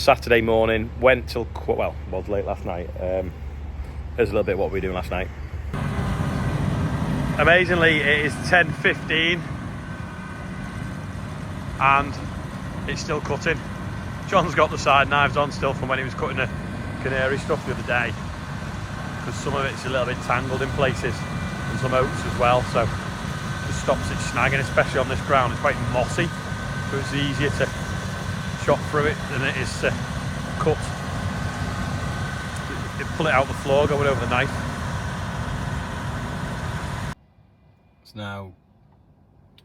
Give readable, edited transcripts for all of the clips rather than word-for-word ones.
Saturday morning, went till, well, it was late last night. Here's a little bit of what we were doing last night. Amazingly, it is 10:15 and it's still cutting. John's got the side knives on still from when he was cutting the canary stuff the other day, because some of it's a little bit tangled in places and some oats as well, so it stops it snagging, especially on this ground. It's quite mossy, so it's easier to chop through it than it is to cut. You pull it out the floor going over the knife. It's now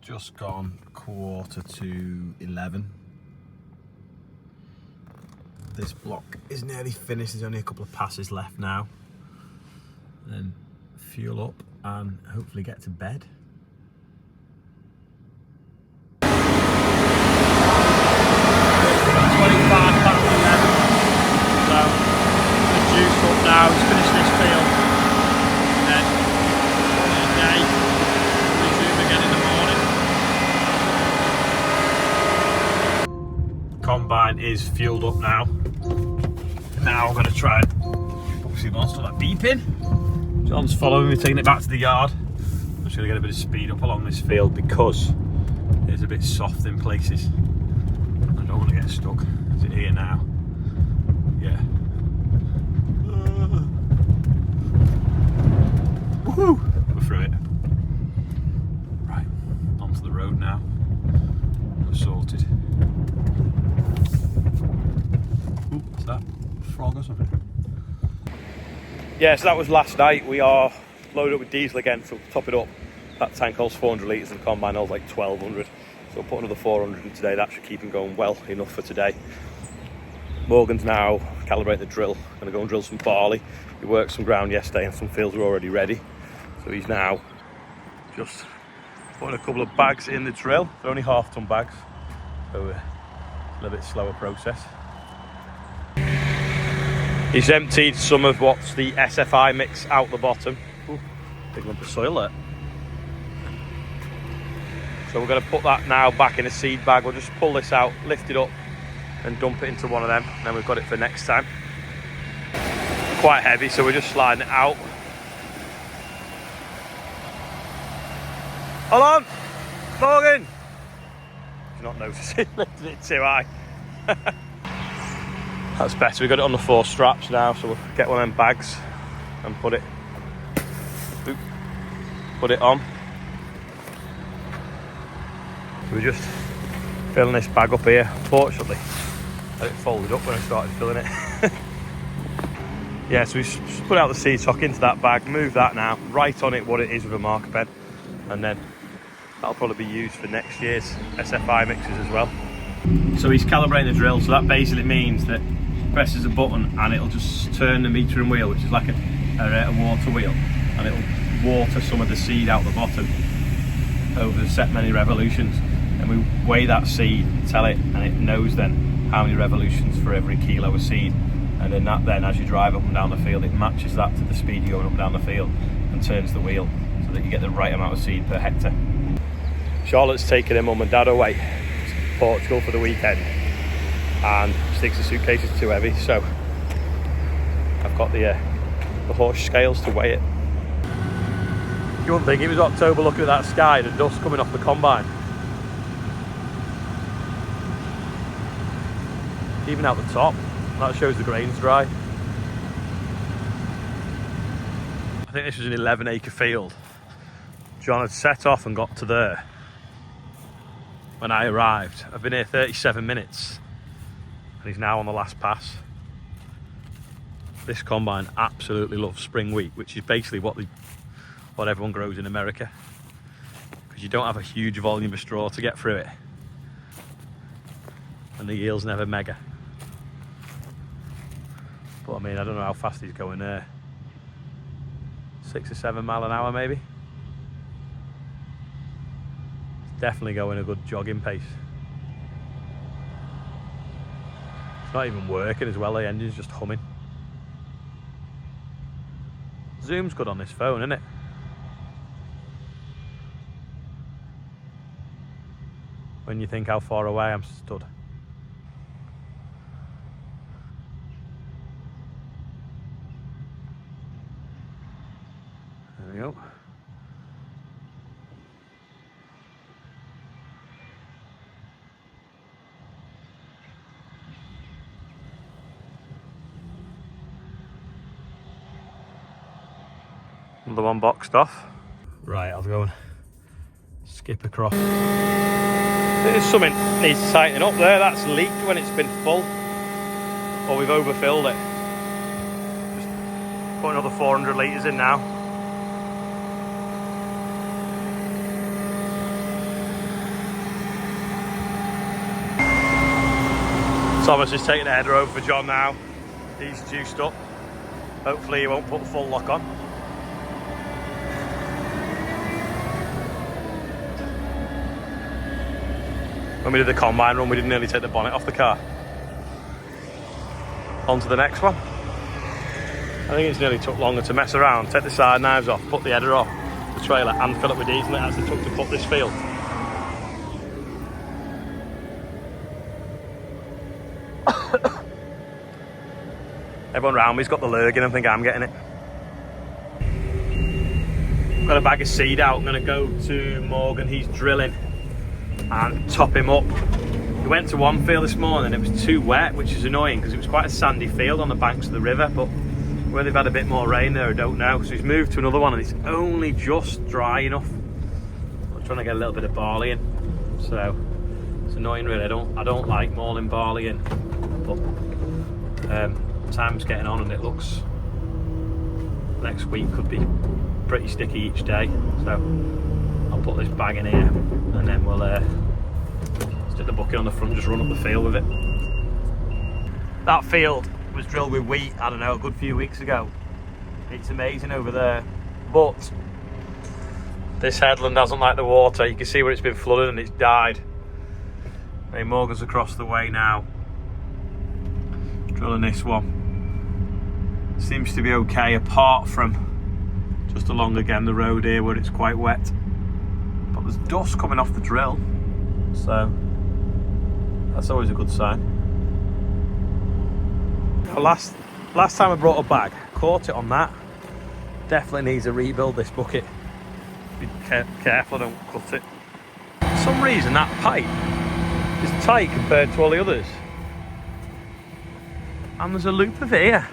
just gone 11:15. This block is nearly finished. There's only a couple of passes left now. Then fuel up and hopefully get to bed. 11. So the juice up now. He's finished this field. And then day, resume again in the morning. Combine is fueled up now. Now I'm going to try and obviously not stop that beeping. John's following me, taking it back to the yard. I'm just going to get a bit of speed up along this field because it's a bit soft in places. I don't want to get stuck. Is it here now? Yeah. Woohoo! We're through it. Right, onto the road now. We're sorted. Ooh, what's that? Frog or something? Yeah, so that was last night. We are loaded up with diesel again, so top it up. That tank holds 400 litres and the combine holds like 1200. So we'll put another 400 in today. That should keep him going well enough for today. Morgan's now calibrating the drill. Gonna go and drill some barley. We worked some ground yesterday and some fields were already ready. So he's now just putting a couple of bags in the drill. They're only half-ton bags, so a little bit slower process. He's emptied some of what's the SFI mix out the bottom. Ooh, big lump of soil there. So we're going to put that now back in a seed bag. We'll just pull this out, lift it up and dump it into one of them, and then we've got it for next time. Quite heavy, so we're just sliding it out. Hold on, Morgan! He's not noticing, lifted it too high. That's better. We've got it on the 4 straps now, so we'll get one of them bags and put it on. So we're just filling this bag up here. Unfortunately, I had it folded up when I started filling it. Yeah, so we just put out the seed sock into that bag, move that now, write on it what it is with a marker pen, and then that'll probably be used for next year's SFI mixes as well. So he's calibrating the drill, so that basically means that presses a button and it'll just turn the metering wheel, which is like a water wheel, and it'll water some of the seed out the bottom over a set many revolutions, and we weigh that seed, tell it, and it knows then how many revolutions for every kilo of seed, and then as you drive up and down the field, it matches that to the speed you're going up and down the field and turns the wheel so that you get the right amount of seed per hectare. Charlotte's taking her mum and dad away to Portugal for the weekend, and she thinks the suitcase is too heavy, so I've got the horse scales to weigh it. You wouldn't think it was October looking at that sky, the dust coming off the combine. Even out the top, that shows the grain's dry. I think this was an 11-acre field. John had set off and got to there when I arrived. I've been here 37 minutes. And he's now on the last pass. This combine absolutely loves spring wheat, which is basically what everyone grows in America, because you don't have a huge volume of straw to get through it, and the yield's never mega. But I mean, I don't know how fast he's going there. 6 or 7 miles an hour maybe. It's definitely going a good jogging pace. It's not even working as well, the engine's just humming. Zoom's good on this phone, isn't it? When you think how far away I'm stood. we go. Another one boxed off. Right, I'll go and skip across. There's something needs tightening up there. That's leaked when it's been full, or we've overfilled it. Just put another 400 litres in now. Thomas is taking the header over for John now. He's juiced up. Hopefully he won't put full lock on. When we did the combine run, we didn't nearly take the bonnet off the car. On to the next one. I think it's nearly took longer to mess around, take the side knives off, put the header off the trailer and fill it with diesel as it took to put this field. Everyone round me's got the Lurgan and think I'm getting it. Got a bag of seed out. I'm going to go to Morgan, he's drilling, and top him up. He went to one field this morning and it was too wet, which is annoying because it was quite a sandy field on the banks of the river, but whether they've had a bit more rain there I don't know. So he's moved to another one and it's only just dry enough. I'm trying to get a little bit of barley in, so it's annoying really. I don't like mauling barley in, but time's getting on and it looks next week could be pretty sticky each day, so I'll put this bag in here and then we'll stick the bucket on the front, just run up the field with it. That field was drilled with wheat, I don't know, a good few weeks ago. It's amazing over there, but this headland doesn't like the water. You can see where it's been flooded and it's died. Hey, Morgan's across the way now, drilling this one. Seems to be okay apart from just along again the road here where it's quite wet, but there's dust coming off the drill, so that's always a good sign. Last time I brought a bag, caught it on that. Definitely needs a rebuild, this bucket. Be careful I don't cut it. For some reason that pipe is tight compared to all the others, and there's a loop of it here.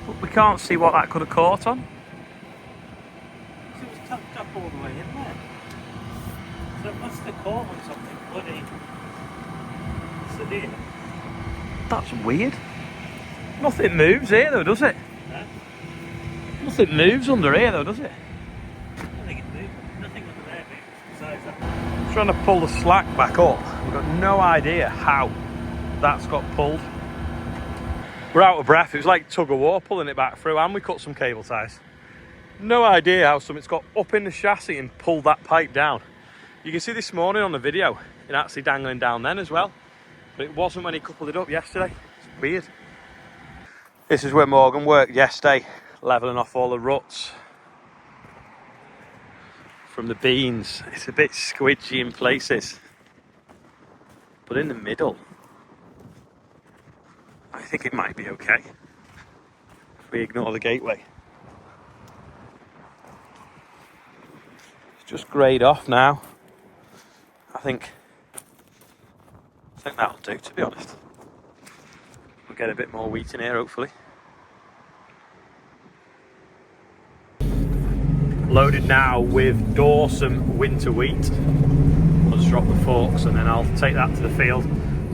But we can't see what that could have caught on. So it was tucked up all the way in there. So it must have caught on something bloody severe. That's weird. Nothing moves here though, does it? No? Nothing moves under here though, does it? I don't think it moved. Nothing under there moves besides that. Trying to pull the slack back up. We've got no idea how that's got pulled. We're out of breath. It was like tug of war pulling it back through, and we cut some cable ties. No idea how something's got up in the chassis and pulled that pipe down. You can see this morning on the video it actually dangling down then as well, but it wasn't when he coupled it up yesterday. It's weird. This is where Morgan worked yesterday, levelling off all the ruts from the beans. It's a bit squidgy in places, but in the middle I think it might be okay if we ignore the gateway. It's just greyed off now. I think that'll do, to be honest. We'll get a bit more wheat in here hopefully. Loaded now with Dawson winter wheat. I'll just drop the forks and then I'll take that to the field.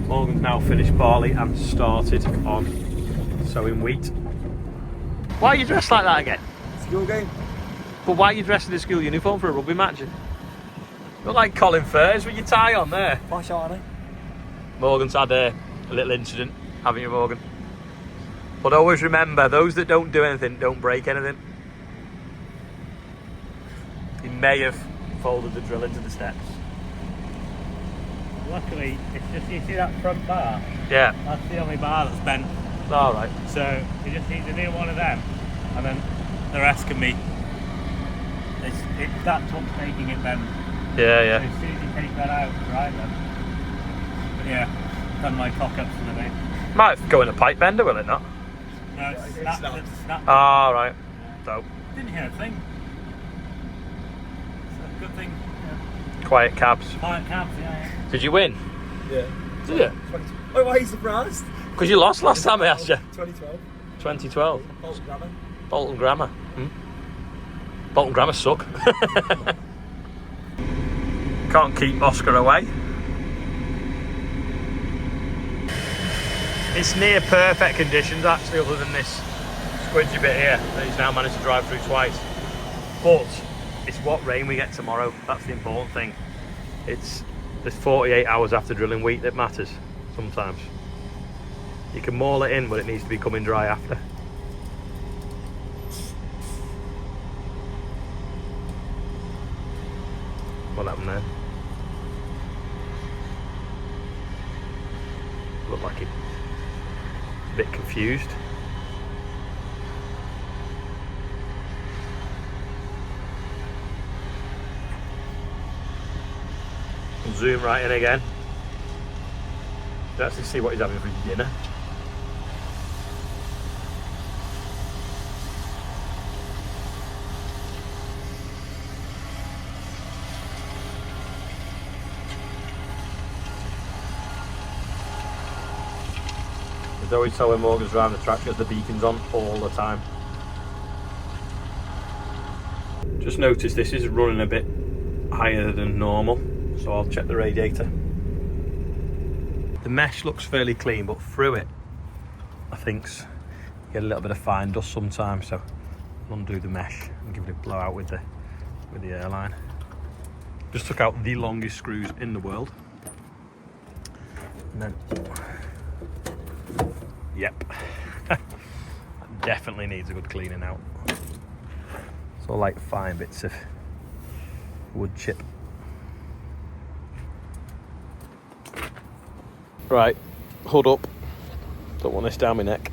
Morgan's now finished barley and started on sowing wheat. Why are you dressed like that again? School game. But why are you dressed in a school uniform for a rugby match? You look like Colin Furze with your tie on there. Why aren't Morgan's had a little incident, haven't you, Morgan? But always remember, those that don't do anything don't break anything. He may have folded the drill into the steps. Luckily, it's just, you see that front bar? Yeah. That's the only bar that's bent. Alright. So you just need to do one of them, and then the rest can be. That's what's making it bend. Yeah, So as soon as you take that out, right then. But yeah, done my cock ups for the day. Might go in a pipe bender, will it not? No, it's snapped. It's snapped. Ah, right. Dope. Didn't hear a thing. It's a good thing. Quiet cabs. Quiet cabs, yeah. Did you win? Yeah. Did you? 20. Oh, why are you surprised? Because you lost last time I asked you. 2012. 2012. Bolton Grammar. Bolton Grammar. Bolton Grammar suck. Can't keep Oscar away. It's near perfect conditions actually, other than this squidgy bit here that he's now managed to drive through twice. But it's what rain we get tomorrow. That's the important thing. It's the 48 hours after drilling week that matters sometimes. You can maul it in, but it needs to be coming dry after. What happened there? Looked like it. A bit confused. We'll zoom right in again. Let's actually see what he's having for dinner. It's always so when Morgan's around the track, because the beacon's on all the time. Just noticed this is running a bit higher than normal, so I'll check the radiator. The mesh looks fairly clean, but through it, I think you get a little bit of fine dust sometimes, so I'll undo the mesh and give it a blowout with the airline. Just took out the longest screws in the world. And then, yep, that definitely needs a good cleaning out. It's all like fine bits of wood chip. Right, hood up. Don't want this down my neck.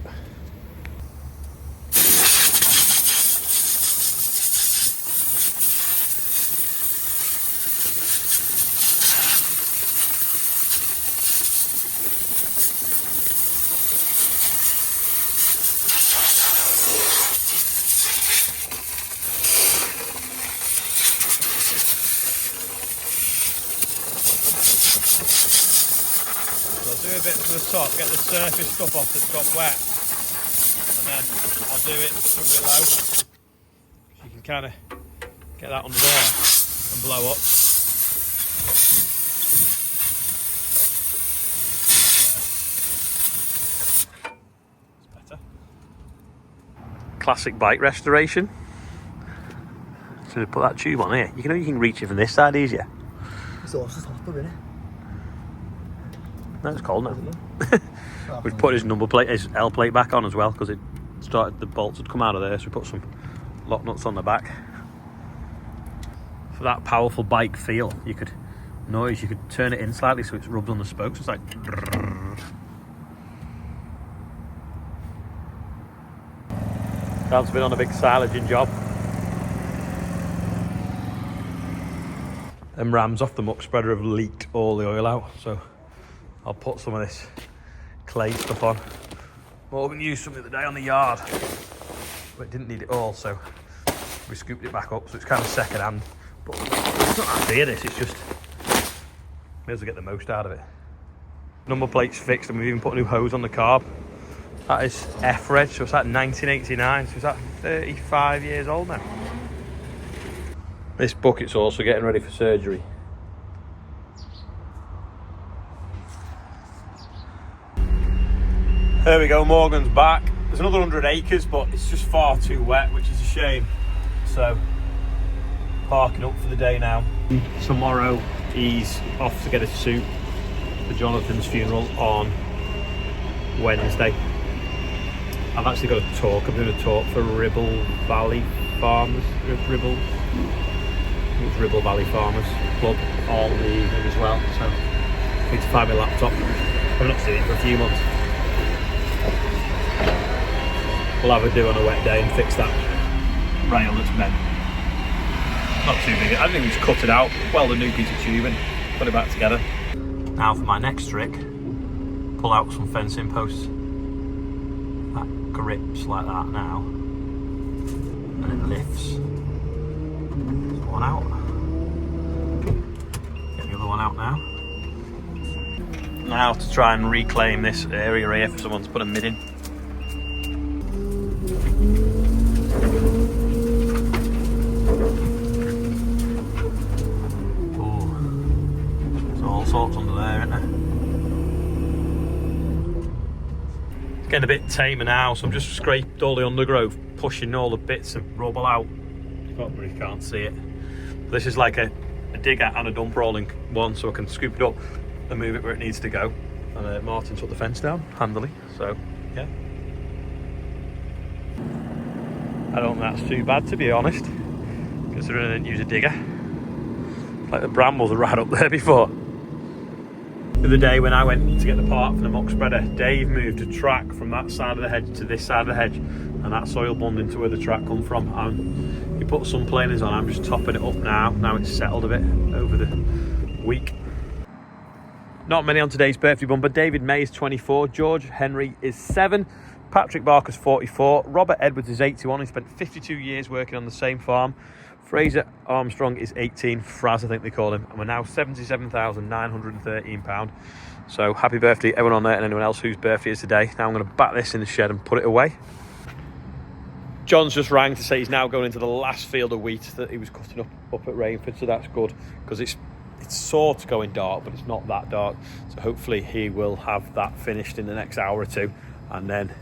Do a bit from the top, get the surface stuff off that's got wet, and then I'll do it from below. So you can kind of get that under there and blow up. It's better. Classic bike restoration. So put that tube on here. You can reach it from this side easier. It's also topper, isn't it? No, it's cold now. We've put his number plate, his L plate back on as well, because the bolts had come out of there, so we put some lock nuts on the back. For that powerful bike feel, you could turn it in slightly so it's rubbed on the spokes. It's like Dad's been on a big silaging job. Them rams off the muck spreader have leaked all the oil out, so I'll put some of this clay stuff on. Morgan used some the other day on the yard, but it didn't need it all, so we scooped it back up, so it's kind of second hand. But it's not that big, this, it's just, may as well get the most out of it. Number plate's fixed, and we've even put a new hose on the carb. That is F-Reg, so it's like 1989, so it's like 35 years old now. This bucket's also getting ready for surgery. There we go, Morgan's back. There's another 100 acres, but it's just far too wet, which is a shame. So, parking up for the day now. Tomorrow, he's off to get a suit for Jonathan's funeral on Wednesday. I've actually got a talk. I'm doing a talk for Ribble Valley Farmers. Ribble Valley Farmers Club on the evening as well. So, I need to find my laptop. I've not seen it for a few months. We'll have a do on a wet day and fix that rail that's bent. Not too big. I think we just cut it out, weld a new piece of tubing, put it back together. Now for my next trick, pull out some fencing posts. That grips like that now, and it lifts. There's one out. Get the other one out now. Now to try and reclaim this area here for someone to put a mid in. Oh, there's all sorts under there, isn't there? It's getting a bit tamer now, so I've just scraped all the undergrowth, pushing all the bits of rubble out. You probably can't see it. This is like a digger and a dump rolling one, so I can scoop it up and move it where it needs to go. And Martin took the fence down handily, so yeah. I don't think that's too bad, to be honest, considering I didn't use a digger. Like the brambles are right up there before. The other day when I went to get the part for the muck spreader, Dave moved a track from that side of the hedge to this side of the hedge, and that soil bundled into where the track come from. He put some planers on. I'm just topping it up now. Now it's settled a bit over the week. Not many on today's birthday bumper. David May is 24, George Henry is 7, Patrick Barker's 44, Robert Edwards is 81. He spent 52 years working on the same farm. Fraser Armstrong is 18, Fraz I think they call him, and we're now £77,913. So happy birthday everyone on there and anyone else whose birthday is today. Now I'm going to back this in the shed and put it away. John's just rang to say he's now going into the last field of wheat that he was cutting up at Rainford, so that's good, because it's sort of going dark, but it's not that dark, so hopefully he will have that finished in the next hour or two. And then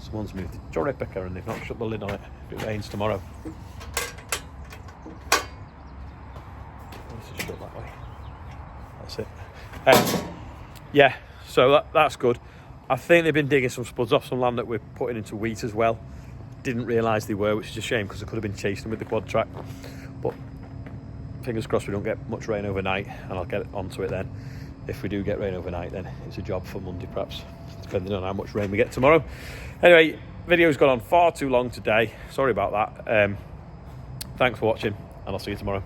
someone's moved the cherry picker and they've not shut the lid on it if it rains tomorrow. Let's just shut that way. That's it. Yeah, so that's good. I think they've been digging some spuds off some land that we're putting into wheat as well. Didn't realise they were, which is a shame because I could have been chasing them with the quad track. But fingers crossed we don't get much rain overnight, and I'll get onto it then. If we do get rain overnight, then it's a job for Monday perhaps, depending on how much rain we get tomorrow. Anyway, video's gone on far too long today. Sorry about that. Thanks for watching, and I'll see you tomorrow.